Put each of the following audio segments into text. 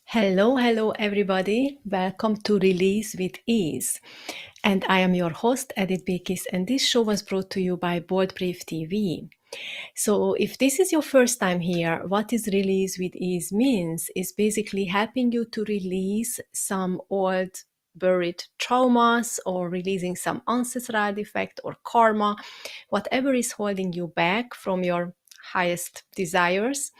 Hello, everybody. Welcome to Release with Ease. And I am your host, Edith Bekis, and this show was brought to you by Bold Brave TV. So, if this is your first time here, what is Release with Ease means is basically helping you to release some old buried traumas or releasing some ancestral defect or karma, whatever is holding you back from your highest desires.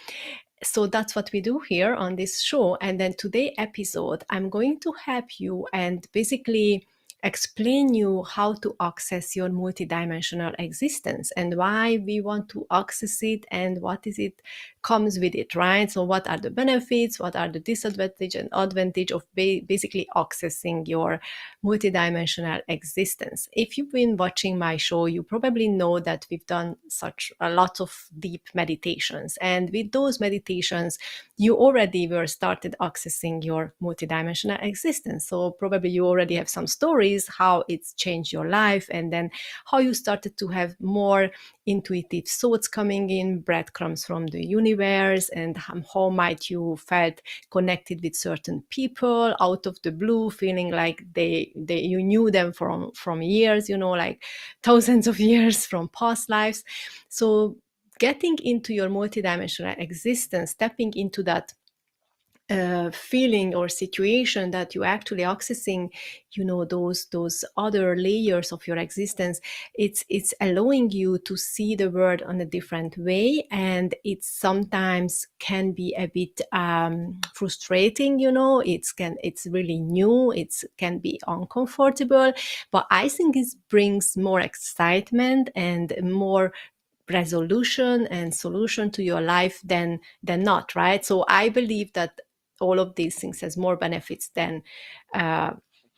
So that's what we do here on this show. And then today episode, I'm going to help you and basically explain you how to access your multidimensional existence and why we want to access it and what is it comes with it, right? So what are the benefits, what are the disadvantage and advantage of basically accessing your multidimensional existence. If you've been watching my show, you probably know that we've done such a lot of deep meditations, and with those meditations you already were started accessing your multidimensional existence. So probably you already have some stories how it's changed your life, and then how you started to have more intuitive thoughts coming in, breadcrumbs from the universe, and how might you felt connected with certain people out of the blue, feeling like they you knew them from years, like thousands of years from past lives. So getting into your multidimensional existence, stepping into that feeling or situation that you actually accessing, those other layers of your existence, it's allowing you to see the world on a different way, and it sometimes can be a bit frustrating. It's really new, it can be uncomfortable, but I think it brings more excitement and more resolution and solution to your life than not, right? So I believe that all of these things has more benefits than uh,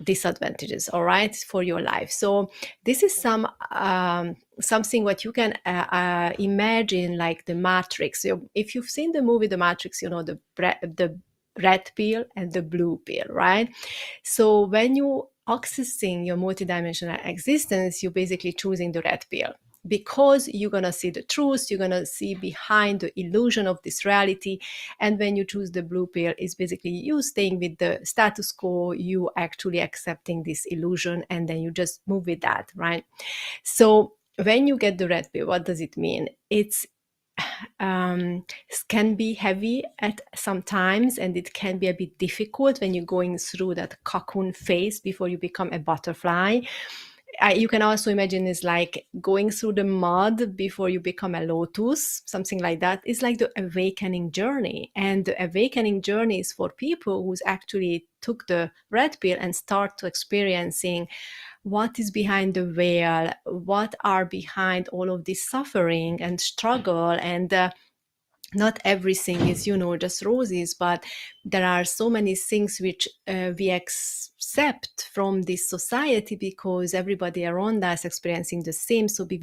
disadvantages, all right, for your life. So this is something what you can imagine like the Matrix. So if you've seen the movie The Matrix, the red pill and the blue pill, right? So when you accessing your multidimensional existence, you're basically choosing the red pill, because you're going to see the truth, you're going to see behind the illusion of this reality. And when you choose the blue pill, it's basically you staying with the status quo, you actually accepting this illusion, and then you just move with that, right? So when you get the red pill, what does it mean? It's can be heavy at some times, and it can be a bit difficult when you're going through that cocoon phase before you become a butterfly. You can also imagine it's like going through the mud before you become a lotus, something like that. It's like the awakening journey. And the awakening journey is for people who's actually took the red pill and start to experiencing what is behind the veil, what are behind all of this suffering and struggle, and not everything is just roses, but there are so many things which we accept from this society because everybody around us experiencing the same. So we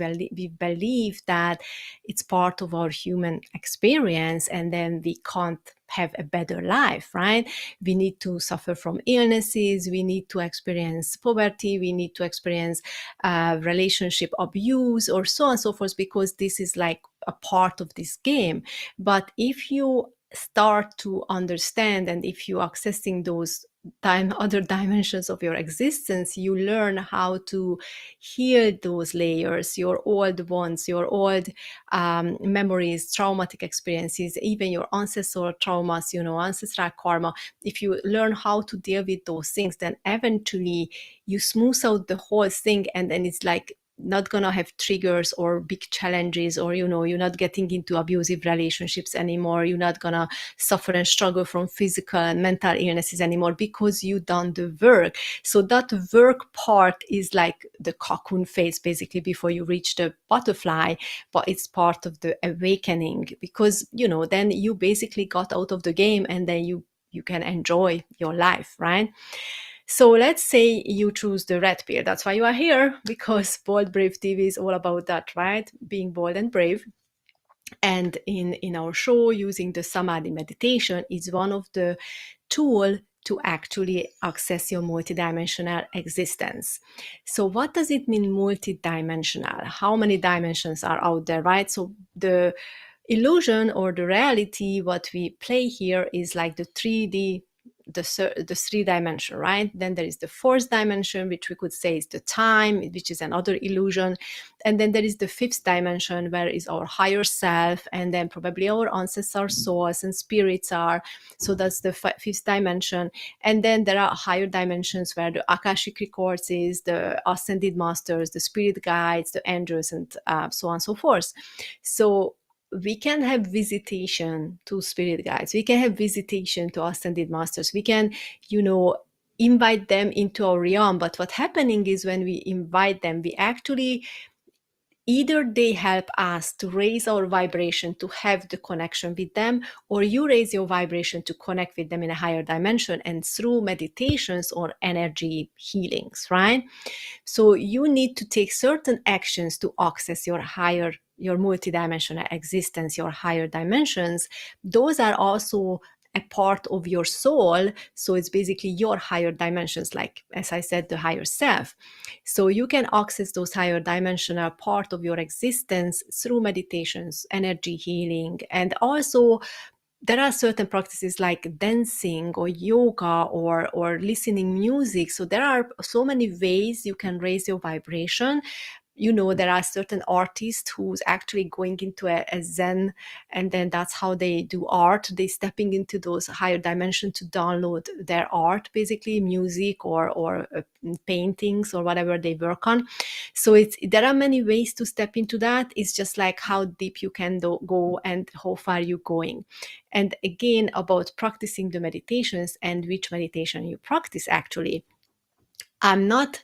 believe that it's part of our human experience, and then we can't have a better life, right? We need to suffer from illnesses, we need to experience poverty, we need to experience relationship abuse, or so on and so forth, because this is like a part of this game. But if you start to understand, and if you accessing those other dimensions of your existence, you learn how to heal those layers, your old ones, your old memories, traumatic experiences, even your ancestral traumas, ancestral karma. If you learn how to deal with those things, then eventually you smooth out the whole thing, and then it's like not gonna have triggers or big challenges, or you're not getting into abusive relationships anymore, you're not gonna suffer and struggle from physical and mental illnesses anymore, because you done the work. So that work part is like the cocoon phase, basically, before you reach the butterfly, but it's part of the awakening, because then you basically got out of the game, and then you can enjoy your life, right? So let's say you choose the red pill. That's why you are here, because Bold Brave TV is all about that, right? Being bold and brave. And in our show, using the Samadhi meditation is one of the tools to actually access your multidimensional existence. So what does it mean multidimensional? How many dimensions are out there, right? So the illusion or the reality, what we play here is like the 3D the three dimension, right? Then there is the fourth dimension, which we could say is the time, which is another illusion. And then there is the fifth dimension, where is our higher self, and then probably our ancestor souls and spirits are. So that's the fifth dimension. And then there are higher dimensions where the Akashic records is, the ascended masters, the spirit guides, the angels, and so on and so forth. So we can have visitation to spirit guides. We can have visitation to ascended masters. We can, invite them into our realm. But what's happening is when we invite them, we actually either they help us to raise our vibration to have the connection with them, or you raise your vibration to connect with them in a higher dimension and through meditations or energy healings, right? So you need to take certain actions to access your multidimensional existence, your higher dimensions. Those are also a part of your soul. So it's basically your higher dimensions, like, as I said, the higher self. So you can access those higher dimensional part of your existence through meditations, energy healing, and also there are certain practices like dancing or yoga or listening music. So there are so many ways you can raise your vibration. There are certain artists who's actually going into a zen, and then that's how they do art. They stepping into those higher dimensions to download their art, basically music or paintings or whatever they work on. So there are many ways to step into that. It's just like how deep you can go and how far you're going. And again, about practicing the meditations and which meditation you practice, actually, I'm not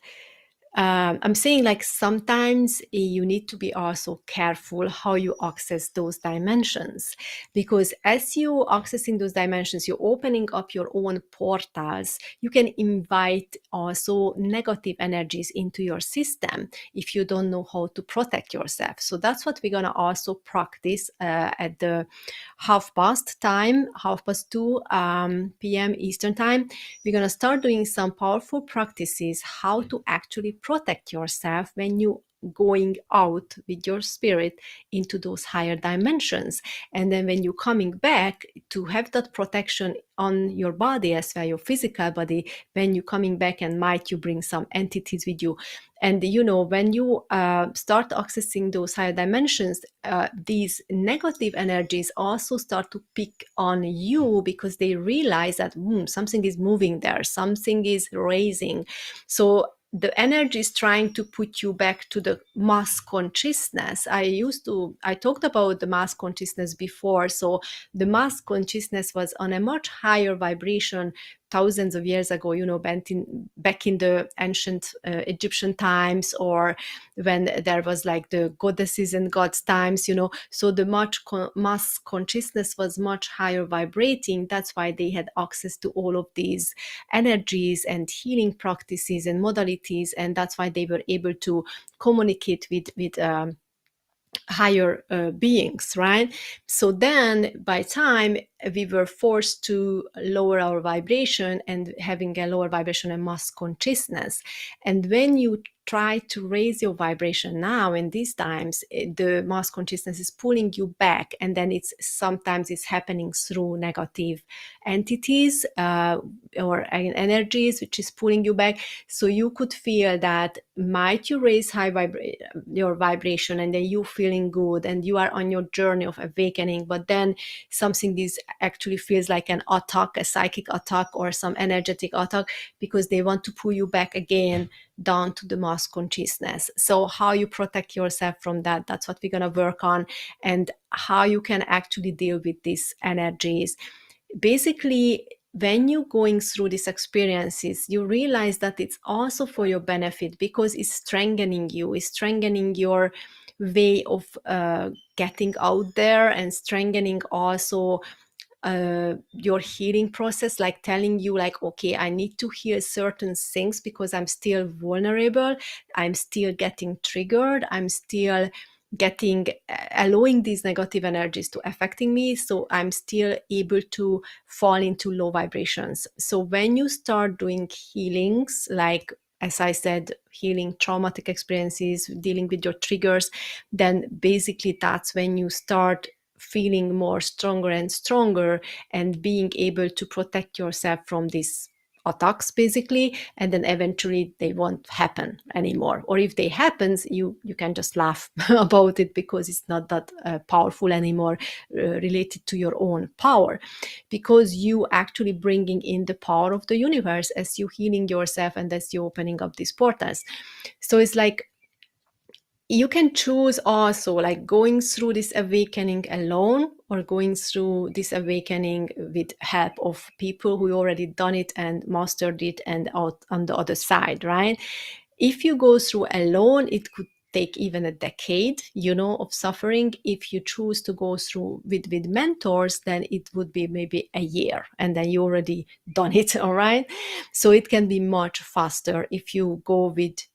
I'm saying, like, sometimes you need to be also careful how you access those dimensions, because as you accessing those dimensions, you're opening up your own portals. You can invite also negative energies into your system if you don't know how to protect yourself. So that's what we're gonna also practice at the 2 p.m. Eastern time. We're going to start doing some powerful practices how to actually protect yourself when you going out with your spirit into those higher dimensions. And then when you're coming back, to have that protection on your body as well, your physical body, when you're coming back, and might you bring some entities with you. And when you start accessing those higher dimensions, these negative energies also start to pick on you, because they realize that something is moving there, something is raising. So the energy is trying to put you back to the mass consciousness. I talked about the mass consciousness before. So the mass consciousness was on a much higher vibration thousands of years ago, back in the ancient Egyptian times, or when there was like the goddesses and gods times, so the mass consciousness was much higher vibrating. That's why they had access to all of these energies and healing practices and modalities, and that's why they were able to communicate with higher beings, right? So then by time we were forced to lower our vibration and having a lower vibration and mass consciousness. And when you try to raise your vibration now in these times, the mass consciousness is pulling you back, and then sometimes it's happening through negative entities or energies which is pulling you back. So you could feel that might you raise your vibration, and then you feeling good and you are on your journey of awakening, but then something is actually feels like an attack, a psychic attack or some energetic attack, because they want to pull you back again down to the mass consciousness. So how you protect yourself from that, that's what we're going to work on, and how you can actually deal with these energies. Basically, when you're going through these experiences, you realize that it's also for your benefit, because it's strengthening you, it's strengthening your way of getting out there, and strengthening also your healing process, like telling you, like, okay, I need to heal certain things because I'm still vulnerable, I'm still getting triggered, I'm still allowing these negative energies to affecting me, so I'm still able to fall into low vibrations. So when you start doing healings, like, as I said, healing traumatic experiences, dealing with your triggers, then basically that's when you start feeling more stronger and stronger, and being able to protect yourself from these attacks basically, and then eventually they won't happen anymore, or if they happens, you can just laugh about it because it's not that powerful anymore, related to your own power, because you actually bringing in the power of the universe as you healing yourself and as you opening up these portals. So it's like you can choose also, like, going through this awakening alone or going through this awakening with help of people who already done it and mastered it and out on the other side, right? If you go through alone, it could take even a decade, of suffering. If you choose to go through with mentors, then it would be maybe a year, and then you already done it. All right. So it can be much faster if you go with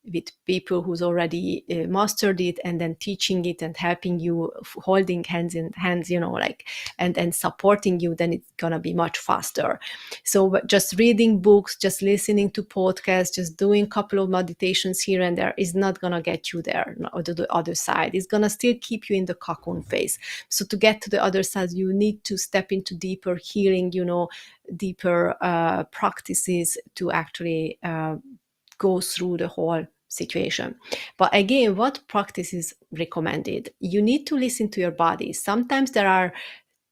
people who's already mastered it, and then teaching it and helping you, holding hands in hands, like, and supporting you, then it's gonna be much faster. So just reading books, just listening to podcasts, just doing a couple of meditations here and there is not going to get you there, or to the other side. It's going to still keep you in the cocoon phase. So to get to the other side, you need to step into deeper healing, deeper practices to actually go through the whole situation. But again, what practice is recommended? You need to listen to your body. Sometimes there are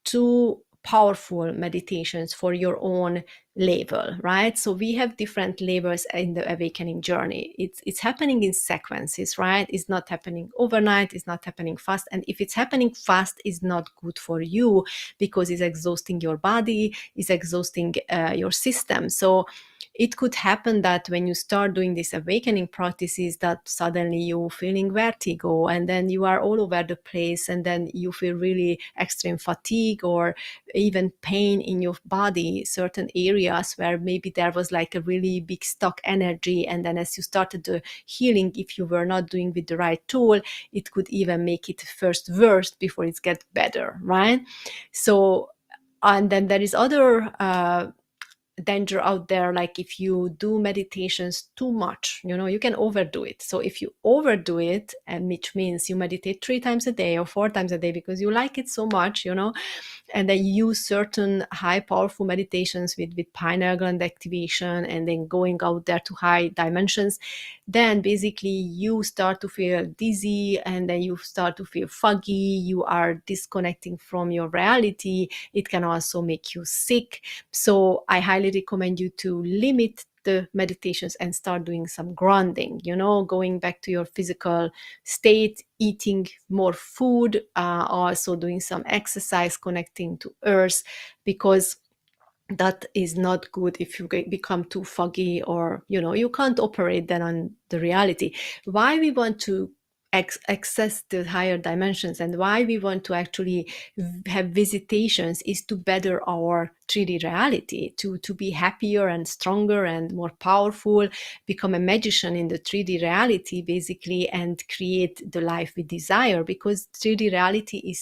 too powerful meditations for your own level, right? So we have different levels in the awakening journey. It's happening in sequences, right? It's not happening overnight, it's not happening fast. And if it's happening fast, it's not good for you because it's exhausting your body, it's exhausting your system. So it could happen that when you start doing these awakening practices, that suddenly you feeling vertigo, and then you are all over the place, and then you feel really extreme fatigue or even pain in your body, certain areas where maybe there was like a really big stuck energy. And then as you started the healing, if you were not doing with the right tool, it could even make it first worse before it gets better, right? So, and then there is other danger out there, like if you do meditations too much, you can overdo it. So if you overdo it, and which means you meditate 3 times a day or 4 times a day because you like it so much, and then you use certain high powerful meditations with pineal gland activation, and then going out there to high dimensions, then basically you start to feel dizzy, and then you start to feel foggy, you are disconnecting from your reality. It can also make you sick. So I highly recommend you to limit the meditations and start doing some grounding, going back to your physical state, eating more food, also doing some exercise, connecting to earth, because that is not good if you become too foggy, or you can't operate then on the reality. Why we want to access the higher dimensions, and why we want to actually have visitations, is to better our 3D reality, to be happier and stronger and more powerful, become a magician in the 3D reality basically, and create the life we desire. Because 3D reality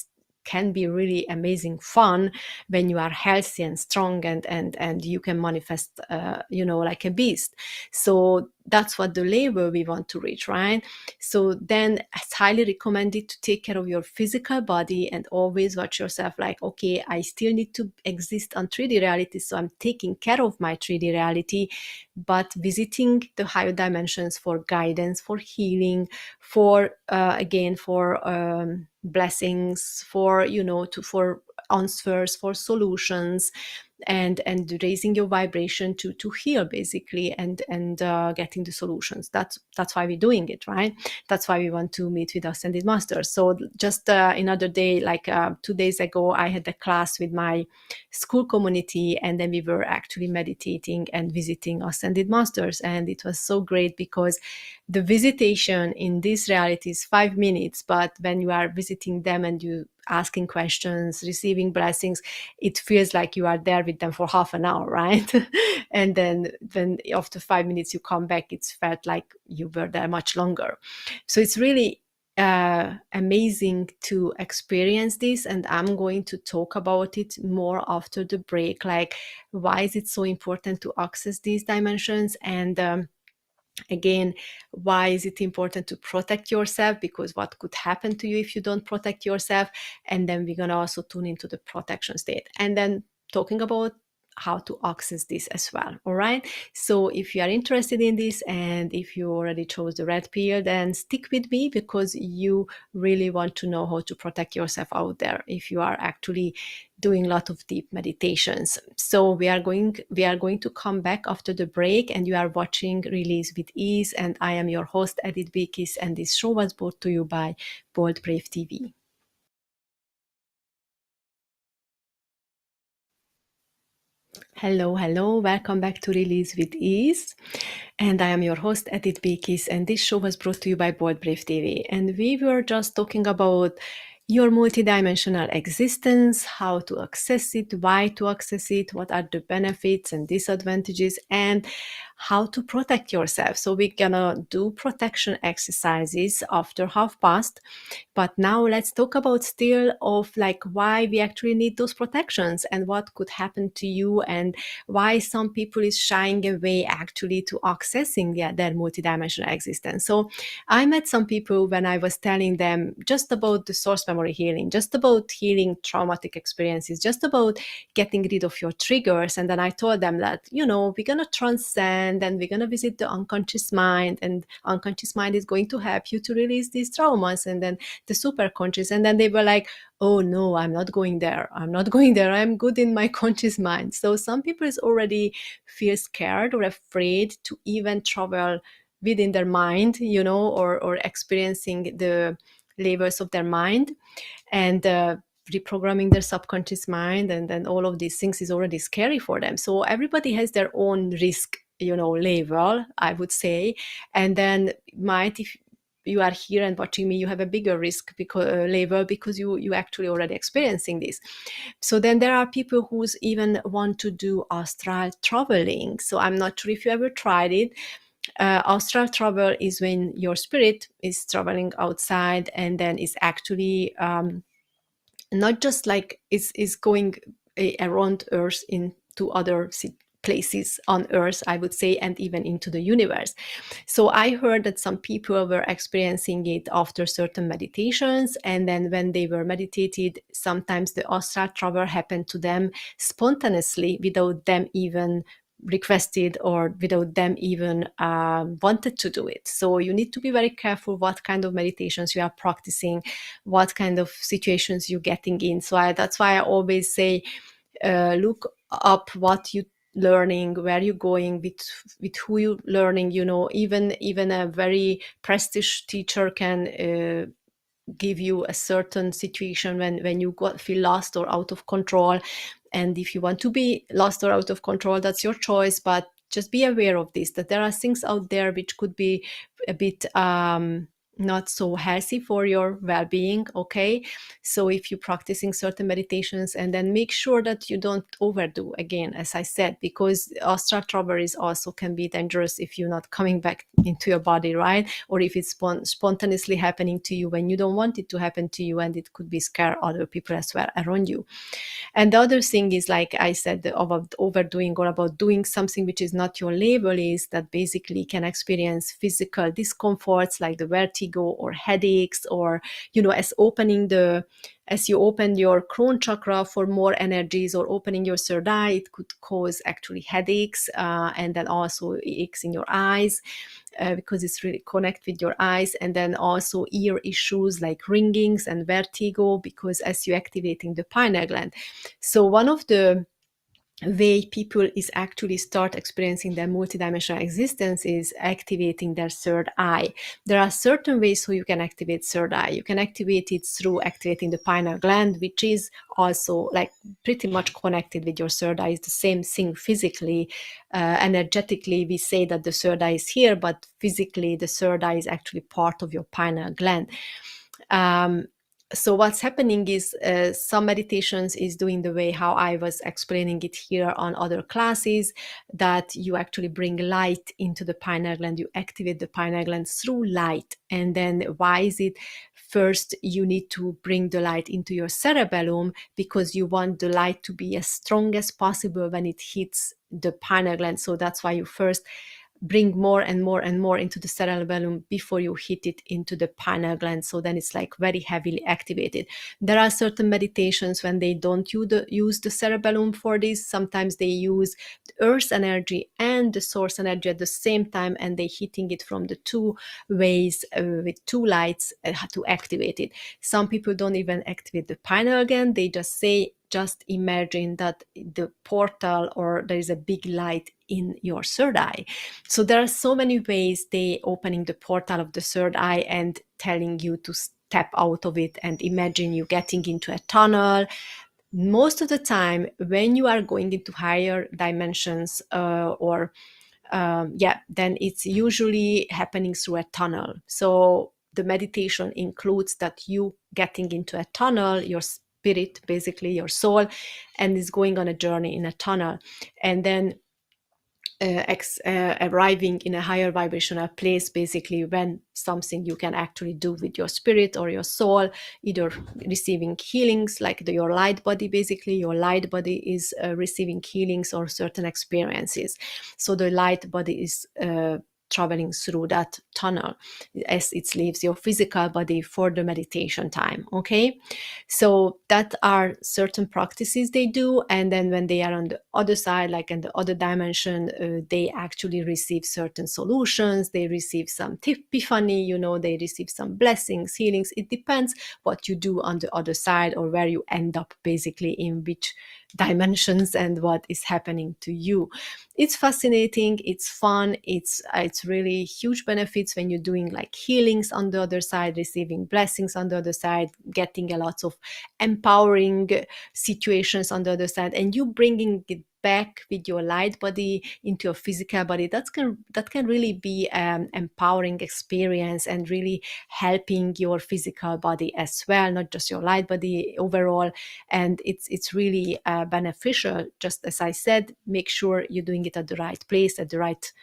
can be really amazing fun when you are healthy and strong, and you can manifest like a beast. So that's what the level we want to reach, right? So then it's highly recommended to take care of your physical body and always watch yourself, like, okay, I still need to exist on 3D reality, so I'm taking care of my 3D reality, but visiting the higher dimensions for guidance, for healing, for again, for blessings, for for answers, for solutions, and raising your vibration to heal basically, and getting the solutions. That's why we're doing it, right? That's why we want to meet with ascended masters. So just another day, like 2 days ago, I had a class with my school community, and then we were actually meditating and visiting ascended masters, and it was so great because the visitation in this reality is 5 minutes, but when you are visiting them and you asking questions, receiving blessings, it feels like you are there with them for half an hour, right? And then after 5 minutes you come back, it's felt like you were there much longer. So it's really amazing to experience this, and I'm going to talk about it more after the break, like why is it so important to access these dimensions, and Again, why is it important to protect yourself? Because what could happen to you if you don't protect yourself? And then we're going to also tune into the protection state. And then talking about how to access this as well. All right. So if you are interested in this and if you already chose the red pill, then stick with me because you really want to know how to protect yourself out there if you are actually doing a lot of deep meditations. So we are going to come back after the break, and you are watching Release with Ease, and I am your host Edith Bekis, and this show was brought to you by Bold Brave TV. Hello, hello, welcome back to Release with Ease. And I am your host, Edith Bekis, and this show was brought to you by Bold Brave TV. And we were just talking about your multidimensional existence, how to access it, why to access it, what are the benefits and disadvantages, and how to protect yourself. So we're gonna do protection exercises after half past. But now let's talk about still of like why we actually need those protections and what could happen to you and why some people is shying away actually to accessing their multidimensional existence. So I met some people when I was telling them just about the source memory healing, just about healing traumatic experiences, just about getting rid of your triggers. And then I told them that, we're going to transcend and we're going to visit the unconscious mind, and unconscious mind is going to help you to release these traumas. And then the super conscious, and then they were like, oh no, I'm not going there, I'm good in my conscious mind. So some people is already feel scared or afraid to even travel within their mind, or experiencing the levels of their mind, and reprogramming their subconscious mind, and then all of these things is already scary for them. So everybody has their own risk, level, I would say. And then might, if you are here and watching me, you have a bigger risk level because you actually already experiencing this. So then there are people who's even want to do astral traveling. So I'm not sure if you ever tried it. Astral travel is when your spirit is traveling outside and then is actually not just like is going around Earth into other places on Earth, I would say, and even into the universe. So I heard that some people were experiencing it after certain meditations, and then when they were meditated, sometimes the astral travel happened to them spontaneously without them even requested or without them even wanted to do it. So you need to be very careful what kind of meditations you are practicing, what kind of situations you're getting in. So that's why I always say, look up what you learning, where you're going, with who you learning. Even a very prestige teacher can give you a certain situation when you feel lost or out of control. And if you want to be lost or out of control, that's your choice, but just be aware of this, that there are things out there which could be a bit not so healthy for your well-being. Okay, so if you're practicing certain meditations, and then make sure that you don't overdo, again, as I said, because astral travel is also can be dangerous if you're not coming back into your body, right? Or if it's spontaneously happening to you when you don't want it to happen to you, and it could be scare other people as well around you. And the other thing is, like I said, about overdoing or about doing something which is not your label, is that basically can experience physical discomforts like the vertigo or headaches, or as you open your crown chakra for more energies, or opening your third eye, it could cause actually headaches, and then also aches in your eyes, because it's really connect with your eyes. And then also ear issues like ringings and vertigo, because as you're activating the pineal gland. So one of the way people is actually start experiencing their multidimensional existence is activating their third eye. There are certain ways how you can activate third eye. You can activate it through activating the pineal gland, which is also like pretty much connected with your third eye. It's the same thing physically. Energetically, we say that the third eye is here, but physically the third eye is actually part of your pineal gland. um, so what's happening is, some meditations is doing the way how I was explaining it here on other classes, that you actually bring light into the pineal gland, you activate the pineal gland through light. And then why is it? First, you need to bring the light into your cerebellum, because you want the light to be as strong as possible when it hits the pineal gland. So that's why you first bring more and more and more into the cerebellum before you hit it into the pineal gland. So then it's like very heavily activated. There are certain meditations when they don't use the cerebellum for this. Sometimes they use the earth's energy and the source energy at the same time, and they hitting it from the two ways with two lights to activate it. Some people don't even activate the pineal gland. They just say, just imagine that the portal or there is a big light in your third eye. So there are so many ways they opening the portal of the third eye and telling you to step out of it and imagine you getting into a tunnel. Most of the time when you are going into higher dimensions then it's usually happening through a tunnel. So the meditation includes that you getting into a tunnel, your spirit, basically your soul, and is going on a journey in a tunnel, and then arriving in a higher vibrational place, basically when something you can actually do with your spirit or your soul, either receiving healings like your light body. Basically your light body is receiving healings or certain experiences. So the light body is traveling through that tunnel as it leaves your physical body for the meditation time. Okay, so that are certain practices they do, and then when they are on the other side, like in the other dimension, they actually receive certain solutions, they receive some epiphany, they receive some blessings, healings. It depends what you do on the other side, or where you end up, basically in which dimensions and what is happening to you. It's fascinating, it's fun, it's really huge benefits when you're doing like healings on the other side, receiving blessings on the other side, getting a lot of empowering situations on the other side, and you bringing it back with your light body into your physical body. That can really be an empowering experience and really helping your physical body as well, not just your light body overall. And it's really beneficial. Just as I said, make sure you're doing it at the right place, at the right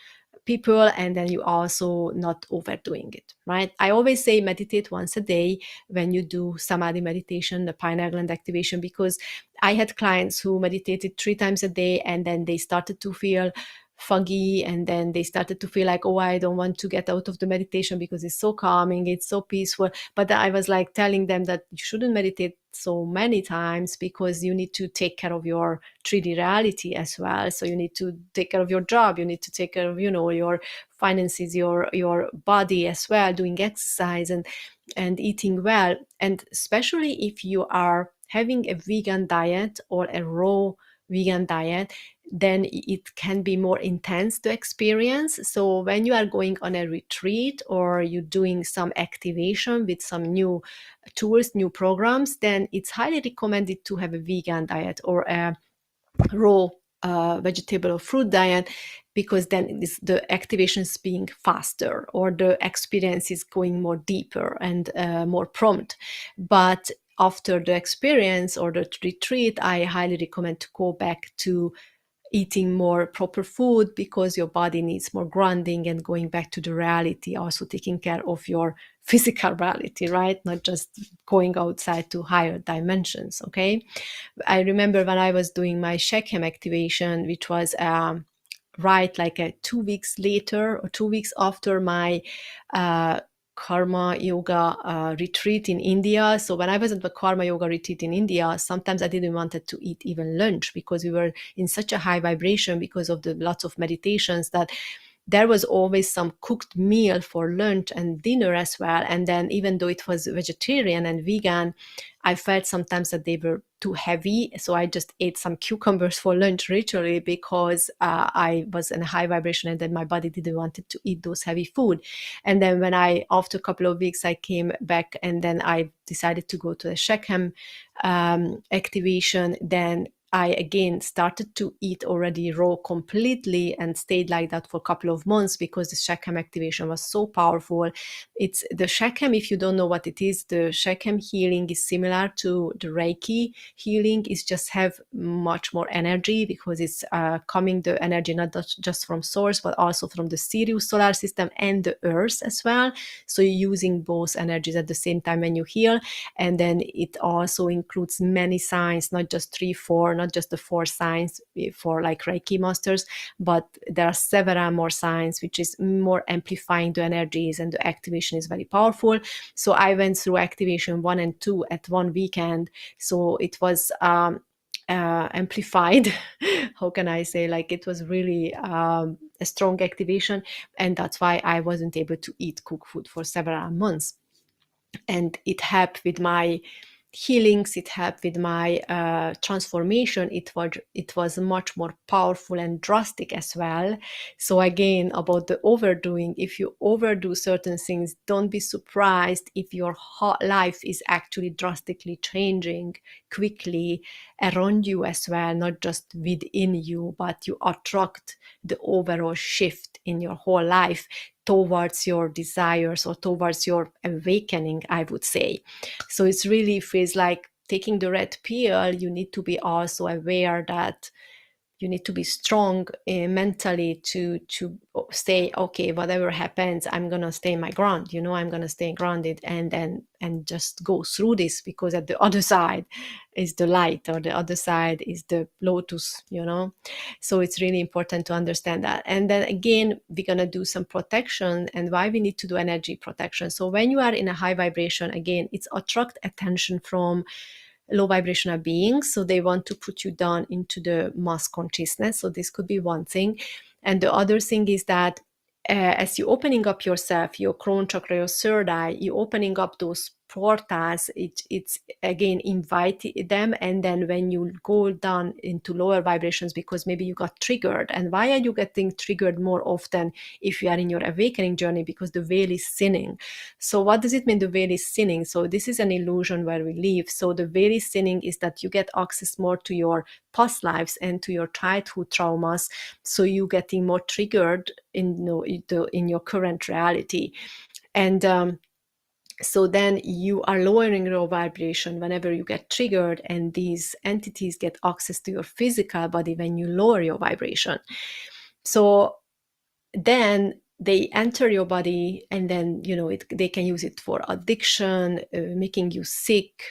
people, and then you also not overdoing it, right? I always say meditate once a day when you do samadhi meditation, the pineal gland activation, because I had clients who meditated 3 times a day, and then they started to feel foggy, and then they started to feel like, oh, I don't want to get out of the meditation because it's so calming, it's so peaceful. But I was like telling them that you shouldn't meditate so many times, because you need to take care of your 3D reality as well. So you need to take care of your job, you need to take care of your finances, your body as well, doing exercise and eating well. And especially if you are having a vegan diet or a raw vegan diet, then it can be more intense to experience. So when you are going on a retreat or you're doing some activation with some new tools, new programs, then it's highly recommended to have a vegan diet or a raw vegetable or fruit diet, because then the activation is being faster, or the experience is going more deeper and more prompt. But after the experience or the retreat, I highly recommend to go back to eating more proper food, because your body needs more grounding and going back to the reality, also taking care of your physical reality, right? Not just going outside to higher dimensions. Okay, I remember when I was doing my Shechem activation, which was right like 2 weeks later or 2 weeks after my uh, karma yoga retreat in India. So when I was at the karma yoga retreat in India, sometimes I didn't wanted to eat even lunch, because we were in such a high vibration because of the lots of meditations, that there was always some cooked meal for lunch and dinner as well. And then even though it was vegetarian and vegan, I felt sometimes that they were too heavy. So I just ate some cucumbers for lunch, literally, because I was in a high vibration, and then my body didn't want to eat those heavy food. And then after a couple of weeks, I came back, and then I decided to go to the Shechem activation. Then I again started to eat already raw completely, and stayed like that for a couple of months, because the Shechem activation was so powerful. It's the Shechem, if you don't know what it is, the Shechem healing is similar to the Reiki healing. It's just have much more energy, because it's coming the energy not just from source, but also from the Sirius solar system and the earth as well. So you're using both energies at the same time when you heal. And then it also includes many signs, not just 3, 4, not just the 4 signs for like Reiki masters, but there are several more signs, which is more amplifying the energies, and the activation is very powerful. So I went through activation 1 and 2 at one weekend. So it was amplified. How can I say? Like, it was really a strong activation. And that's why I wasn't able to eat cooked food for several months. And it helped with my healings, it helped with my transformation. It was much more powerful and drastic as well. So again, about the overdoing, if you overdo certain things, don't be surprised if your life is actually drastically changing quickly around you as well, not just within you, but you attract the overall shift in your whole life towards your desires or towards your awakening, I would say. So it's really feels like taking the red pill. You need to be also aware that you need to be strong mentally to say, okay, whatever happens, I'm gonna stay my ground. I'm gonna stay grounded and just go through this, because at the other side is the light, or the other side is the lotus. So it's really important to understand that. And then again, we're gonna do some protection, and why we need to do energy protection. So when you are in a high vibration, again, it's attract attention from low vibrational beings, so they want to put you down into the mass consciousness. So this could be one thing. And the other thing is that as you're opening up yourself, your crown chakra, your third eye, you're opening up those portals. It's again inviting them. And then when you go down into lower vibrations, because maybe you got triggered. And why are you getting triggered more often if you are in your awakening journey? Because the veil is thinning. So what does it mean, the veil is thinning? So this is an illusion where we live. So the veil is thinning is that you get access more to your past lives and to your childhood traumas. So you getting more triggered in your current reality. And so then you are lowering your vibration whenever you get triggered, and these entities get access to your physical body when you lower your vibration. So then they enter your body, and then they can use it for addiction, making you sick,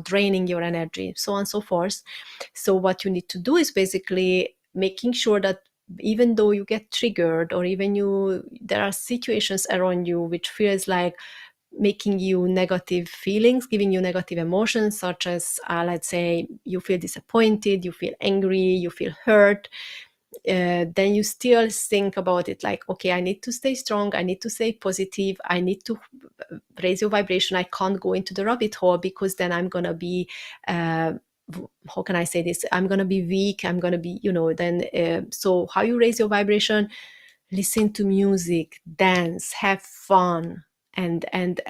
draining your energy, so on and so forth. So what you need to do is basically making sure that even though you get triggered, or even there are situations around you which feels like making you negative feelings, giving you negative emotions, such as let's say you feel disappointed, you feel angry, you feel hurt, then you still think about it like, okay, I need to stay strong, I need to stay positive, I need to raise your vibration. I can't go into the rabbit hole, because then I'm gonna be how can I say this, I'm gonna be weak, I'm gonna be then so how you raise your vibration? Listen to music, dance, have fun, and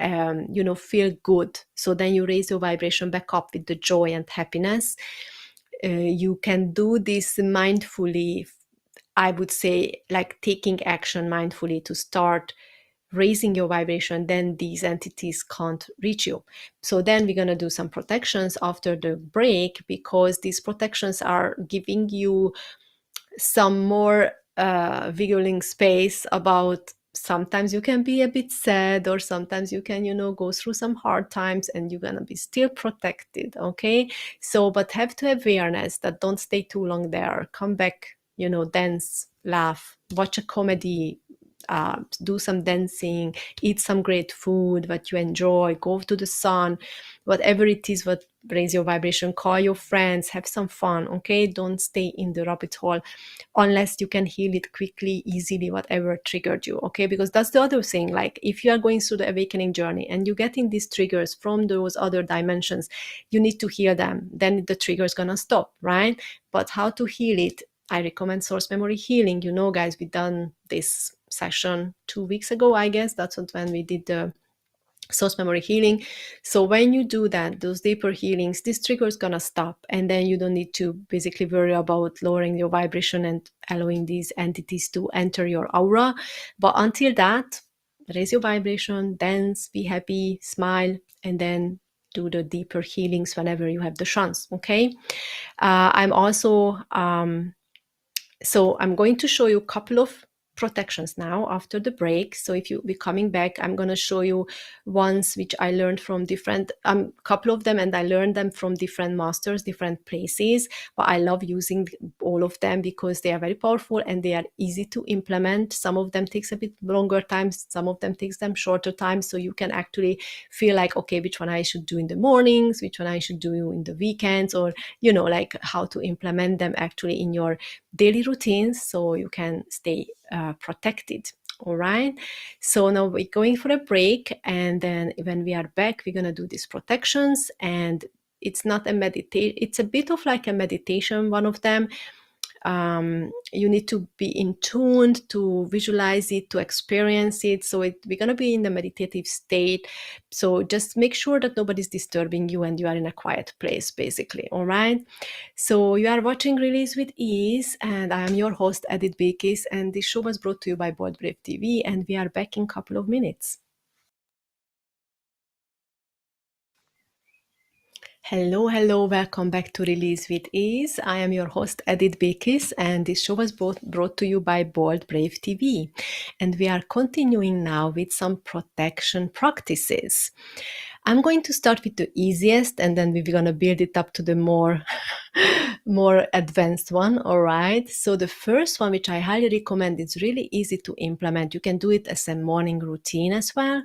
feel good. So then you raise your vibration back up with the joy and happiness. You can do this mindfully, I would say, like taking action mindfully to start raising your vibration. Then these entities can't reach you. So then we're going to do some protections after the break, because these protections are giving you some more wiggling space about, sometimes you can be a bit sad, or sometimes you can go through some hard times, and you're gonna be still protected. Okay, so but have to have awareness that don't stay too long there, come back, dance, laugh, watch a comedy, do some dancing, eat some great food that you enjoy, go to the sun, whatever it is what raise your vibration, call your friends, have some fun. Okay, don't stay in the rabbit hole unless you can heal it quickly, easily, whatever triggered you. Okay, because that's the other thing, like if you are going through the awakening journey and you're getting these triggers from those other dimensions, you need to heal them, then the trigger is gonna stop, right? But how to heal it? I recommend source memory healing. Guys, we done this session 2 weeks ago, I guess. That's when we did the source memory healing. So when you do that, those deeper healings, this trigger is gonna stop, and then you don't need to basically worry about lowering your vibration and allowing these entities to enter your aura. But until that, raise your vibration, dance, be happy, smile, and then do the deeper healings whenever you have the chance. Okay, I'm also so I'm going to show you a couple of protections now after the break. So if you be coming back, I'm going to show you ones which I learned from different couple of them, and I learned them from different masters, different places, but I love using all of them because they are very powerful and they are easy to implement. Some of them takes a bit longer time, some of them takes them shorter time, so you can actually feel like, okay, which one I should do in the mornings, which one I should do in the weekends, or like how to implement them actually in your daily routines so you can stay protected. All right, so now we're going for a break, and then when we are back, we're going to do these protections. And it's not a meditation, it's a bit of like a meditation, one of them. You need to be in tune to visualize it, to experience it. So we're going to be in the meditative state. So just make sure that nobody's disturbing you and you are in a quiet place, basically. All right. So you are watching Release with Ease, and I am your host, Edith Bekis, and this show was brought to you by Bold Brave TV, and we are back in a couple of minutes. Hello, welcome back to Release with Ease. I am your host, Edith Bekis, and this show was brought to you by Bold Brave TV. And we are continuing now with some protection practices. I'm going to start with the easiest, and then we're going to build it up to the more advanced one. All right. So the first one, which I highly recommend, it's really easy to implement. You can do it as a morning routine as well,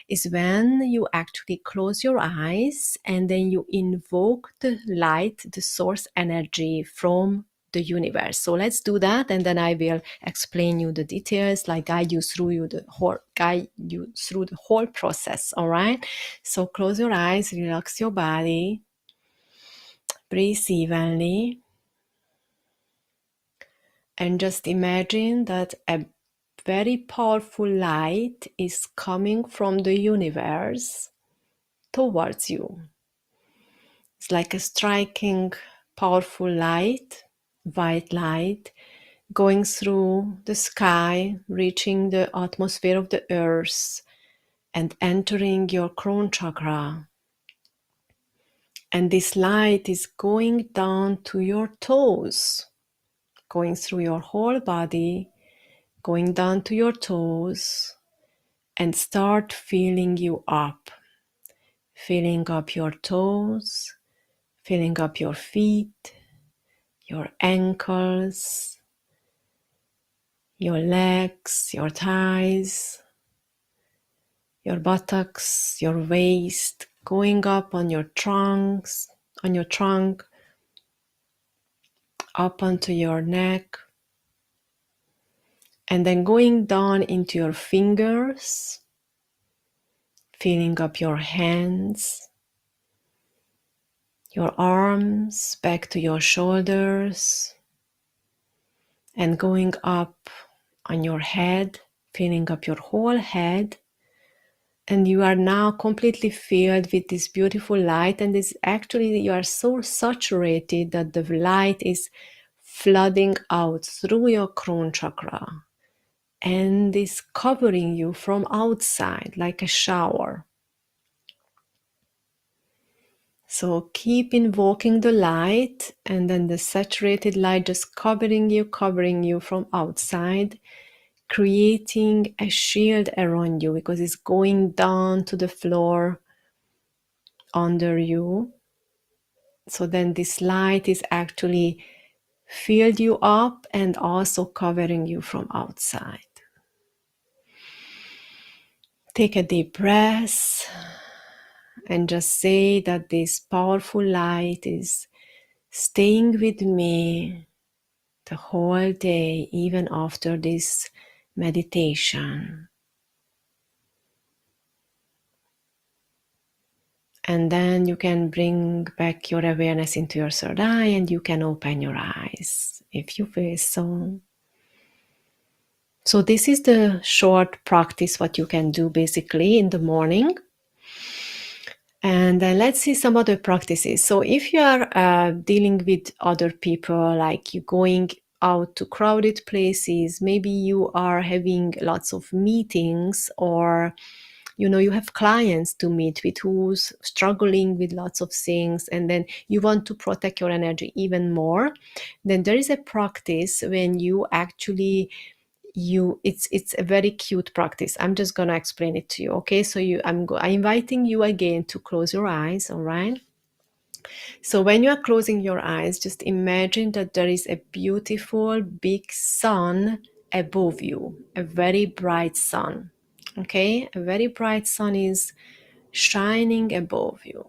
is when you actually close your eyes and then you invoke the light, the source energy from the universe. So let's do that, and then I will explain you the details, like guide you through the whole process. All right. So close your eyes, relax your body, breathe evenly, and just imagine that a very powerful light is coming from the universe towards you. It's like a striking, powerful light, white light, going through the sky, reaching the atmosphere of the earth, and entering your crown chakra. And this light is going down to your toes, going through your whole body, going down to your toes, and start filling you up. Filling up your toes, filling up your feet, your ankles, your legs, your thighs, your buttocks, your waist, going up on your trunk, up onto your neck, and then going down into your fingers, filling up your hands, your arms, back to your shoulders, and going up on your head, filling up your whole head. And you are now completely filled with this beautiful light, and this actually, you are so saturated that the light is flooding out through your crown chakra and is covering you from outside like a shower. So keep invoking the light, and then the saturated light just covering you from outside, creating a shield around you because it's going down to the floor under you. So then this light is actually filled you up and also covering you from outside. Take a deep breath and just say that this powerful light is staying with me the whole day, even after this meditation. And then you can bring back your awareness into your third eye, and you can open your eyes if you feel so. So this is the short practice what you can do basically in the morning. And then let's see some other practices. So if you are dealing with other people, like you going out to crowded places, maybe you are having lots of meetings, or you have clients to meet with who's struggling with lots of things, and then you want to protect your energy even more, then there is a practice when you actually it's a very cute practice. I'm just gonna explain it to you. Okay, so I'm inviting you again to close your eyes. All right. So when you are closing your eyes, just imagine that there is a beautiful big sun above you, a very bright sun. Okay, a very bright sun is shining above you.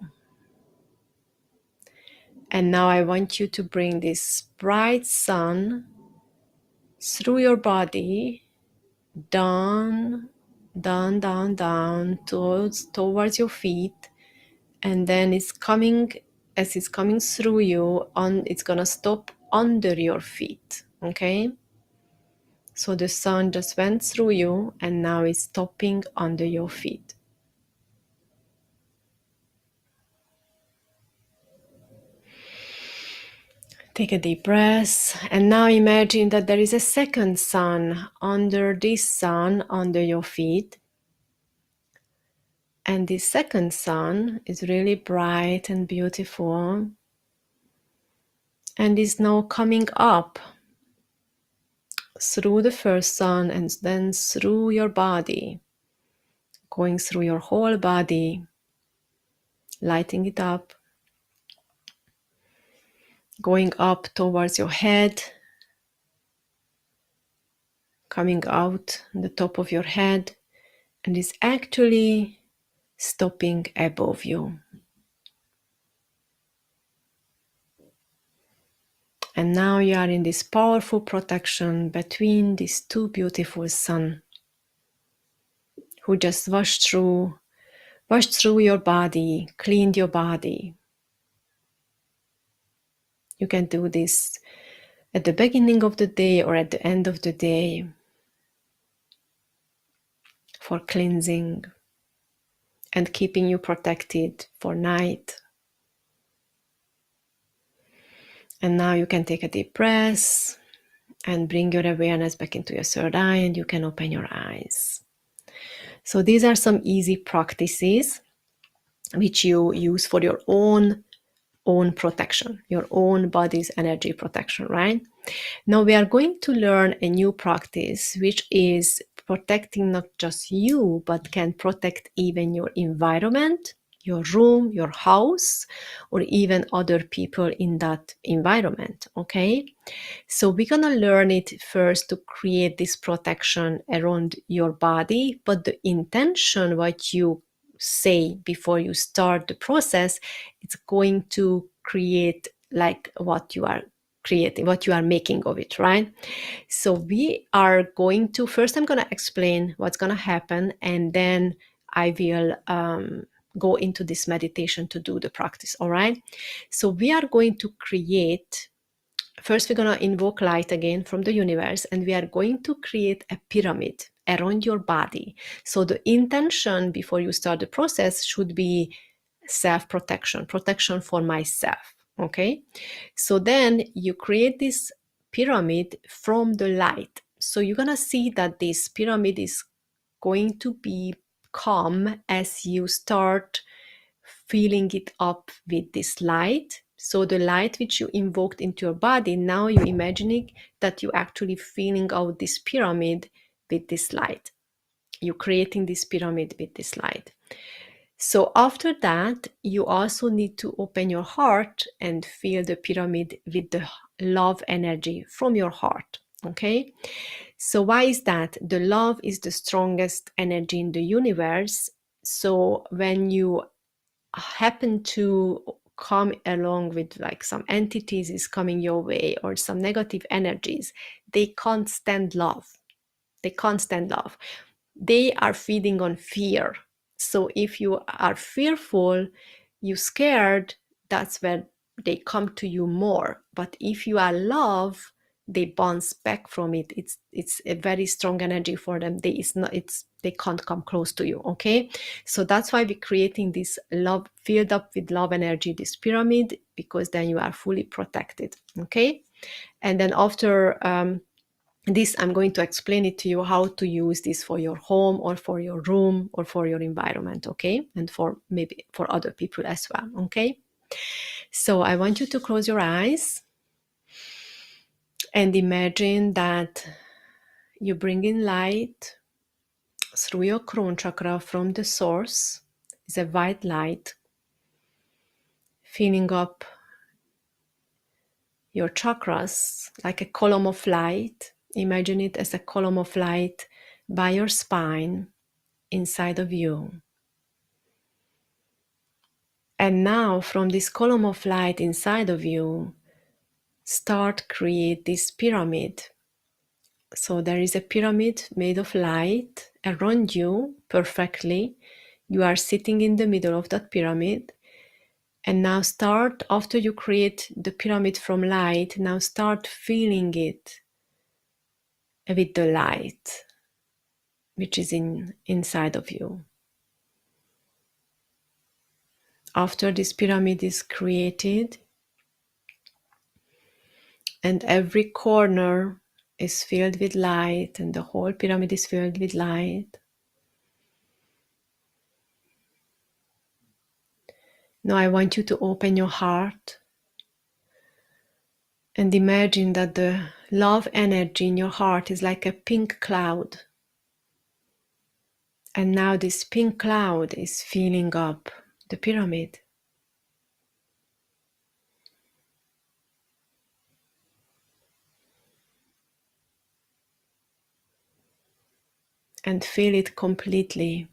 And now I want you to bring this bright sun through your body, down, down towards your feet, and then as it's coming through you, it's gonna stop under your feet. Okay, so the sun just went through you and now it's stopping under your feet. Take a deep breath, and now imagine that there is a second sun under this sun under your feet. And this second sun is really bright and beautiful and is now coming up through the first sun and then through your body, going through your whole body, lighting it up, going up towards your head, coming out the top of your head, and is actually stopping above you. And now you are in this powerful protection between these two beautiful suns who just washed through your body, cleaned your body. You can do this at the beginning of the day or at the end of the day for cleansing and keeping you protected for night. And now you can take a deep breath and bring your awareness back into your third eye, and you can open your eyes. So these are some easy practices which you use for your own protection, your own body's energy protection, right? Now we are going to learn a new practice which is protecting not just you, but can protect even your environment, your room, your house, or even other people in that environment, okay? So we're gonna learn it first to create this protection around your body, but the intention, what you say before you start the process, it's going to create like what you are creating, what you are making of it, right? So we are going to, first I'm going to explain what's going to happen, and then I will go into this meditation to do the practice, all right? So we are going to create, first we're going to invoke light again from the universe, and we are going to create a pyramid around your body. So the intention before you start the process should be self-protection, protection for myself, okay? So then you create this pyramid from the light. So you're gonna see that this pyramid is going to be calm as you start filling it up with this light. So the light which you invoked into your body, now you're imagining that you're actually filling out this pyramid with this light. You're creating this pyramid with this light. So after that, you also need to open your heart and fill the pyramid with the love energy from your heart, okay? So why is that? The love is the strongest energy in the universe. So when you happen to come along with like some entities is coming your way or some negative energies, they can't stand love. They can't stand love. They are feeding on fear. So if you are fearful, you're scared, that's where they come to you more. But if you are love, they bounce back from it. It's a very strong energy for them. They can't come close to you. Okay, so that's why we're creating this love, filled up with love energy, this pyramid, because then you are fully protected. Okay, and then after this, I'm going to explain it to you how to use this for your home or for your room or for your environment, okay? And for maybe for other people as well, okay? So I want you to close your eyes and imagine that you bring in light through your crown chakra from the source. It's a white light filling up your chakras like a column of light. Imagine it as a column of light by your spine inside of you. And now from this column of light inside of you, start create this pyramid. So there is a pyramid made of light around you perfectly. You are sitting in the middle of that pyramid. And now start, after you create the pyramid from light, now start feeling it with the light which is inside of you. After this pyramid is created and every corner is filled with light and the whole pyramid is filled with light, now I want you to open your heart and imagine that the love energy in your heart is like a pink cloud. And now this pink cloud is filling up the pyramid. And fill it completely.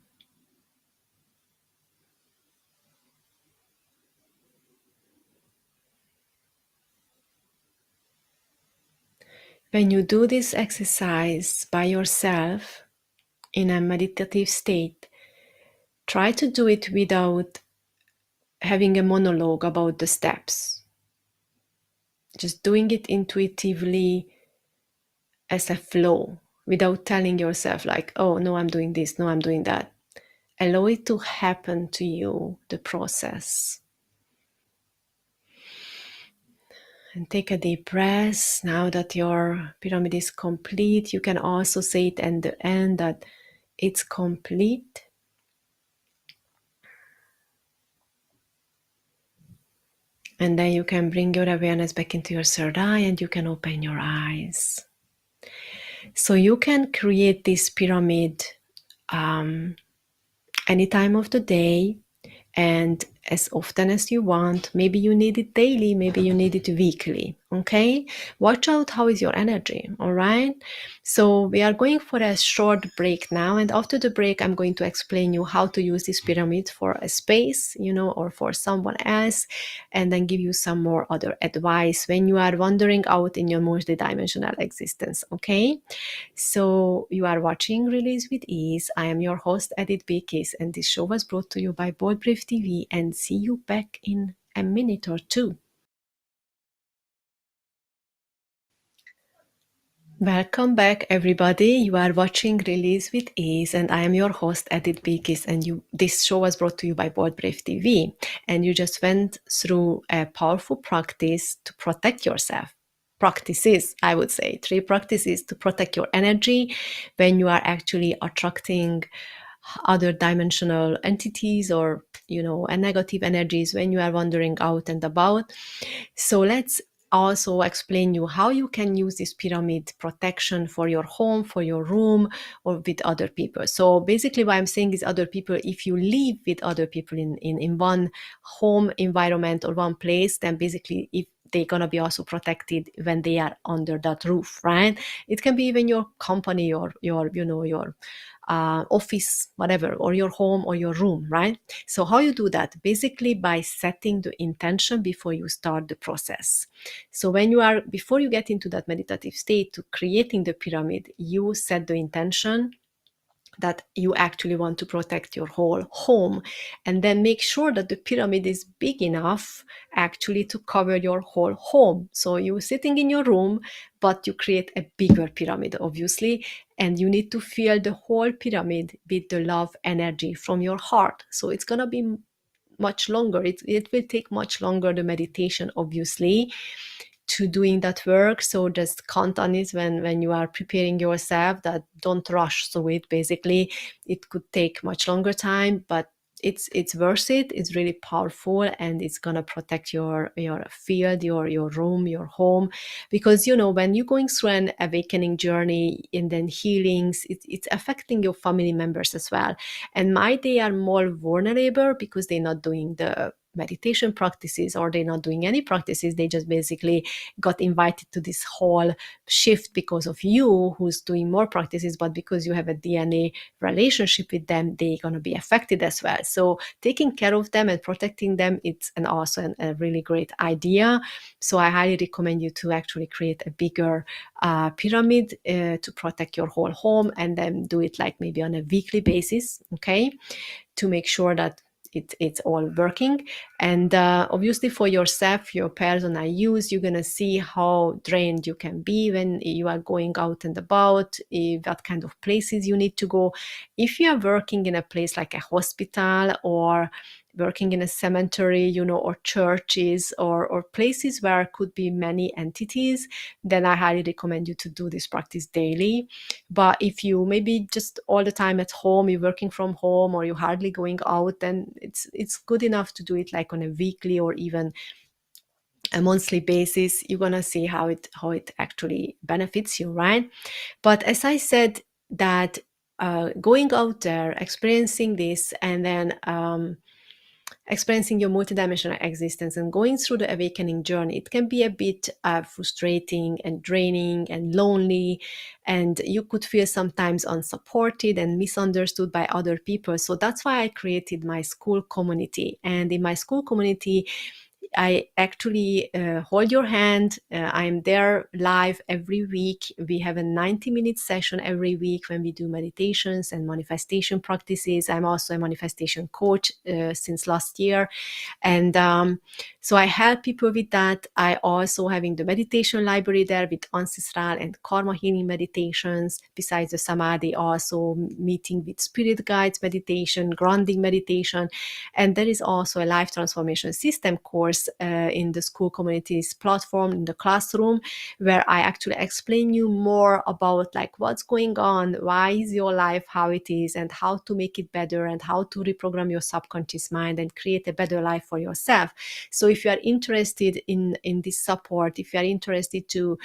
When you do this exercise by yourself in a meditative state, try to do it without having a monologue about the steps. Just doing it intuitively as a flow without telling yourself like, oh, no, I'm doing this, no, I'm doing that. Allow it to happen to you, the process. And take a deep breath. Now that your pyramid is complete, you can also say it at the end that it's complete. And then you can bring your awareness back into your third eye and you can open your eyes. So you can create this pyramid any time of the day and as often as you want. Maybe you need it daily, maybe you need it weekly. Okay, watch out how is your energy. All right, so we are going for a short break now, and after the break I'm going to explain you how to use this pyramid for a space, or for someone else, and then give you some more other advice when you are wandering out in your multidimensional existence. Okay, so you are watching Release with Ease. I am your host Edith Bekis, and this show was brought to you by Bold Brave TV, and see you back in a minute or two. Welcome back, everybody. You are watching Release with Ease, and I am your host, Edith Bekis, and this show was brought to you by Bold Brave TV, and you just went through a powerful practice to protect yourself. Practices, I would say, 3 practices to protect your energy when you are actually attracting other dimensional entities or negative energies when you are wandering out and about. So let's also explain you how you can use this pyramid protection for your home, for your room, or with other people. So basically what I'm saying is other people, if you live with other people in one home environment or one place, then basically if they're going to be also protected when they are under that roof, right? It can be even your company or your office, whatever, or your home or your room, right? So how you do that? Basically by setting the intention before you start the process. So before you get into that meditative state to creating the pyramid, you set the intention that you actually want to protect your whole home, and then make sure that the pyramid is big enough actually to cover your whole home. So you're sitting in your room, but you create a bigger pyramid, obviously, and you need to fill the whole pyramid with the love energy from your heart. So it's going to be much longer. It will take much longer, the meditation, obviously, to doing that work. So just count on it when you are preparing yourself, that don't rush through it. Basically, it could take much longer time, but it's worth it. It's really powerful, and it's gonna protect your field, your room, your home, because when you're going through an awakening journey and then healings, it's affecting your family members as well. And they are more vulnerable because they're not doing the meditation practices, or they're not doing any practices. They just basically got invited to this whole shift because of you, who's doing more practices, but because you have a DNA relationship with them, they're going to be affected as well. So taking care of them and protecting them, it's also a really great idea. So I highly recommend you to actually create a bigger pyramid to protect your whole home, and then do it like maybe on a weekly basis, okay, to make sure that it's all working. And obviously for yourself, your personal use, you're going to see how drained you can be when you are going out and about, what kind of places you need to go. If you are working in a place like a hospital, or working in a cemetery, or churches, or places where could be many entities, then I highly recommend you to do this practice daily. But if you maybe just all the time at home, you're working from home, or you're hardly going out, then it's good enough to do it like on a weekly or even a monthly basis. You're gonna see how it actually benefits you, right? But as I said, that going out there, experiencing this, and then experiencing your multidimensional existence and going through the awakening journey, it can be a bit frustrating and draining and lonely, and you could feel sometimes unsupported and misunderstood by other people. So that's why I created my school community. And in my school community, I actually hold your hand. I'm there live every week. We have a 90-minute session every week when we do meditations and manifestation practices. I'm also a manifestation coach since last year. And so I help people with that. I also having the meditation library there with ancestral and karma healing meditations. Besides the samadhi, also meeting with spirit guides meditation, grounding meditation. And there is also a life transformation system course in the school communities platform, in the classroom, where I actually explain you more about like what's going on, why is your life how it is, and how to make it better, and how to reprogram your subconscious mind and create a better life for yourself. So if you are interested in this support, if you are interested to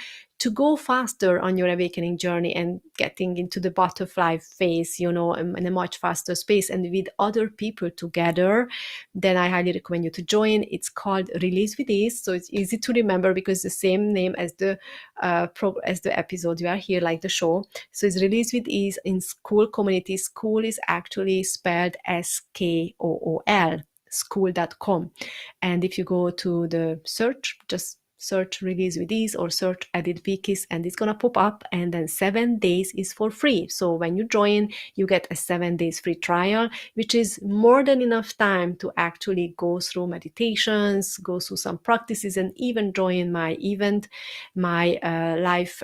go faster on your awakening journey and getting into the butterfly phase, in a much faster space and with other people together, then I highly recommend you to join. It's called Release with Ease. So it's easy to remember because the same name as the episode you are here, like the show. So it's Release with Ease in school community. School is actually spelled SKOOL, school.com. And if you go to the search, just search Release with Ease or search Edit Vikis, and it's gonna pop up. And then 7 days is for free. So when you join, you get a 7 days free trial, which is more than enough time to actually go through meditations, go through some practices, and even join my event, my live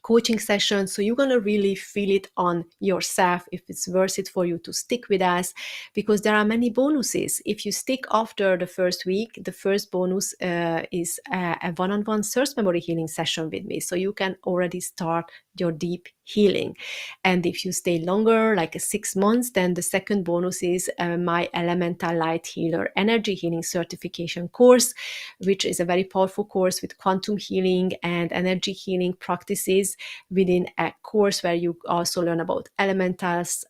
coaching session. So you're going to really feel it on yourself if it's worth it for you to stick with us, because there are many bonuses. If you stick after the first week, the first bonus is a one-on-one source memory healing session with me. So you can already start your deep healing. And if you stay longer, like 6 months, then the second bonus is my Elemental Light Healer Energy Healing Certification course, which is a very powerful course with quantum healing and energy healing practices within a course, where you also learn about elements,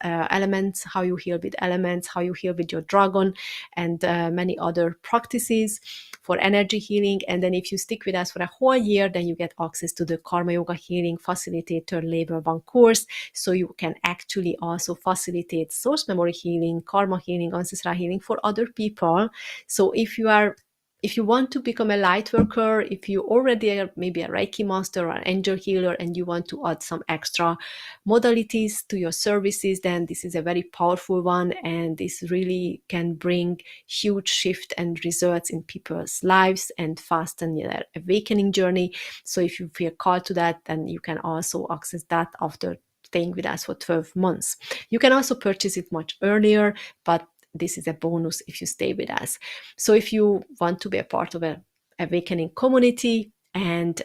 how you heal with elements, how you heal with your dragon, and many other practices for energy healing. And then if you stick with us for a whole year, then you get access to the Karma Yoga Healing Facilitator Level 1 course. So you can actually also facilitate source memory healing, karma healing, ancestral healing for other people. So if you want to become a light worker, if you already are maybe a Reiki master or an angel healer and you want to add some extra modalities to your services, then this is a very powerful one, and this really can bring huge shift and results in people's lives and fasten their awakening journey. So if you feel called to that, then you can also access that after staying with us for 12 months. You can also purchase it much earlier, but this is a bonus if you stay with us. So if you want to be a part of an awakening community and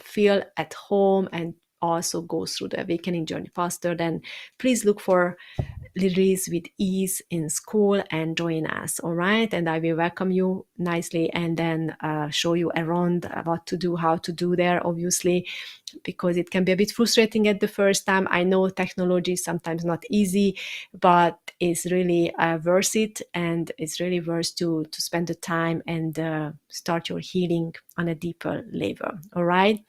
feel at home and also go through the awakening journey faster, then please look for release with ease in school and join us. All right. And I will welcome you nicely and then show you around what to do, how to do there, obviously, because it can be a bit frustrating at the first time. I know technology is sometimes not easy, but it's really worth it, and it's really worth to spend the time and start your healing on a deeper level. All right.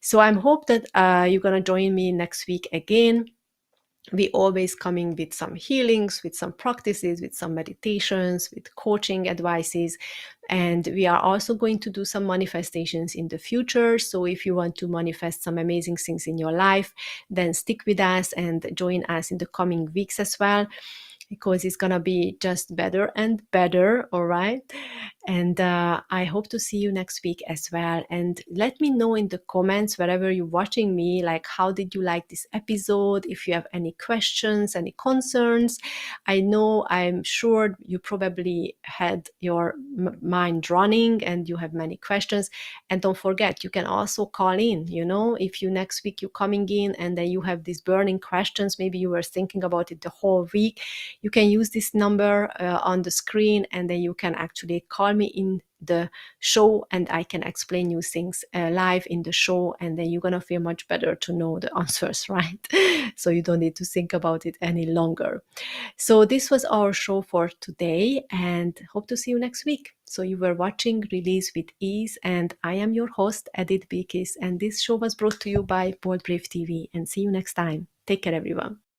So I hope that you're gonna join me next week again. We always coming with some healings, with some practices, with some meditations, with coaching advices, and we are also going to do some manifestations in the future. So if you want to manifest some amazing things in your life, then stick with us and join us in the coming weeks as well, because it's gonna be just better and better. All right. And I hope to see you next week as well. And let me know in the comments, wherever you're watching me, like, how did you like this episode? If you have any questions, any concerns. I know, I'm sure you probably had your mind running and you have many questions. And don't forget, you can also call in, if you next week you're coming in and then you have these burning questions, maybe you were thinking about it the whole week, you can use this number on the screen, and then you can actually call me in the show and I can explain you things live in the show, and then you're gonna feel much better to know the answers, right? So you don't need to think about it any longer. So this was our show for today, and hope to see you next week. So you were watching Release with Ease, and I am your host, Edith Beekis, and this show was brought to you by Bold Brave TV. And see you next time. Take care, everyone.